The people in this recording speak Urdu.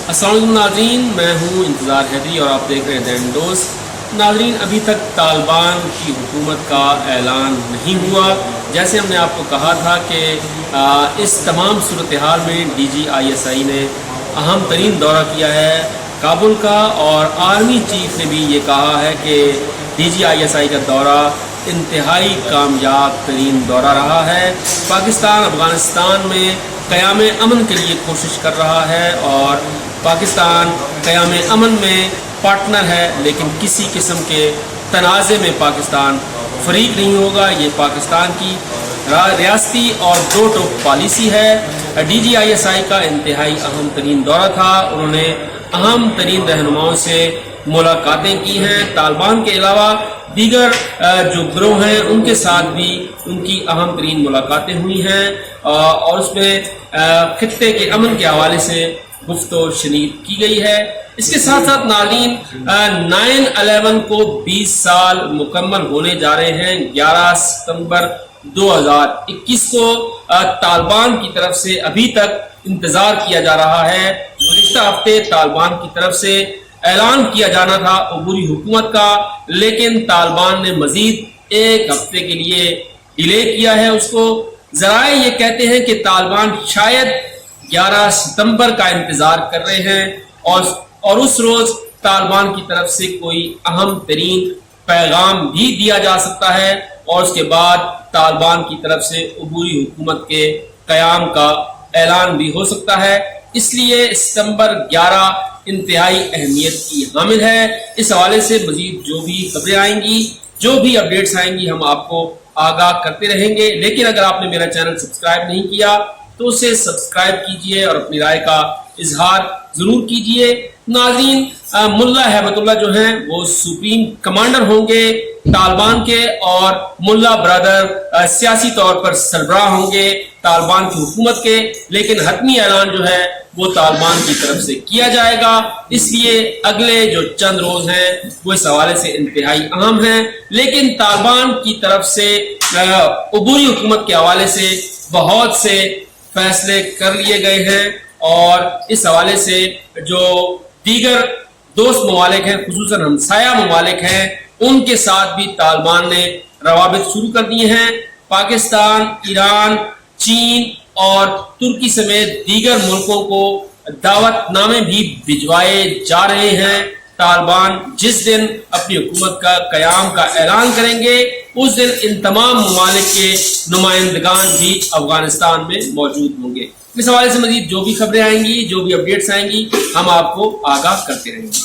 السلام علیکم ناظرین، میں ہوں انتظار حیدری اور آپ دیکھ رہے ہیں دین ڈوز۔ ناظرین، ابھی تک طالبان کی حکومت کا اعلان نہیں ہوا۔ جیسے ہم نے آپ کو کہا تھا کہ اس تمام صورتحال میں D G I S I نے اہم ترین دورہ کیا ہے کابل کا، اور آرمی چیف نے بھی یہ کہا ہے کہ D G I S I کا دورہ انتہائی کامیاب ترین دورہ رہا ہے۔ پاکستان افغانستان میں قیام امن کے لیے کوشش کر رہا ہے اور پاکستان قیام امن میں پارٹنر ہے، لیکن کسی قسم کے تنازع میں پاکستان فریق نہیں ہوگا۔ یہ پاکستان کی ریاستی اور دو ٹوک پالیسی ہے۔ D G I S I کا انتہائی اہم ترین دورہ تھا۔ انہوں نے اہم ترین رہنماؤں سے ملاقاتیں کی ہیں۔ طالبان کے علاوہ دیگر جو گروہ ہیں ان کے ساتھ بھی ان کی اہم ترین ملاقاتیں ہوئی ہیں، اور اس میں خطے کے امن کے حوالے سے گفت و شنید کی گئی ہے۔ اس کے ساتھ ساتھ ناظرین، 9/11 کو 20 سال مکمل ہونے جا رہے ہیں۔ 11 ستمبر 2021 کو طالبان کی طرف سے ابھی تک انتظار کیا جا رہا ہے۔ گزشتہ ہفتے طالبان کی طرف سے اعلان کیا جانا تھا عبوری حکومت کا، لیکن طالبان نے مزید ایک ہفتے کے لیے ڈیلے کیا ہے اس کو۔ ذرائع یہ کہتے ہیں کہ طالبان شاید 11 ستمبر کا انتظار کر رہے ہیں، اور اس روز طالبان کی طرف سے کوئی اہم ترین پیغام بھی دیا جا سکتا ہے، اور اس کے بعد طالبان کی طرف سے عبوری حکومت کے قیام کا اعلان بھی ہو سکتا ہے۔ اس لیے ستمبر 11 انتہائی اہمیت کی حامل ہے۔ اس حوالے سے مزید جو بھی خبریں آئیں گی، جو بھی اپڈیٹس آئیں گی، ہم آپ کو آگاہ کرتے رہیں گے۔ لیکن اگر آپ نے میرا چینل سبسکرائب نہیں کیا تو اسے سبسکرائب کیجئے اور اپنی رائے کا اظہار ضرور کیجئے۔ ناظرین، ملا ہیبت اللہ جو ہیں وہ سپریم کمانڈر ہوں گے طالبان کے، اور ملا برادر سیاسی طور پر سربراہ ہوں گے طالبان کی حکومت کے، لیکن حتمی اعلان جو ہے وہ طالبان کی طرف سے کیا جائے گا۔ اس لیے اگلے جو چند روز ہیں وہ اس حوالے سے انتہائی اہم ہیں، لیکن طالبان کی طرف سے عبوری حکومت کے حوالے سے بہت سے فیصلے کر لیے گئے ہیں، اور اس حوالے سے جو دیگر دوست ممالک ہیں، خصوصاً ہمسایہ ممالک ہیں، ان کے ساتھ بھی طالبان نے روابط شروع کر دیے ہیں۔ پاکستان، ایران، چین اور ترکی سمیت دیگر ملکوں کو دعوت نامے بھی بھجوائے جا رہے ہیں۔ طالبان جس دن اپنی حکومت کا قیام کا اعلان کریں گے، اس دن ان تمام ممالک کے نمائندگان بھی افغانستان میں موجود ہوں گے۔ اس حوالے سے مزید جو بھی خبریں آئیں گی، جو بھی اپڈیٹس آئیں گی، ہم آپ کو آگاہ کرتے رہیں گے۔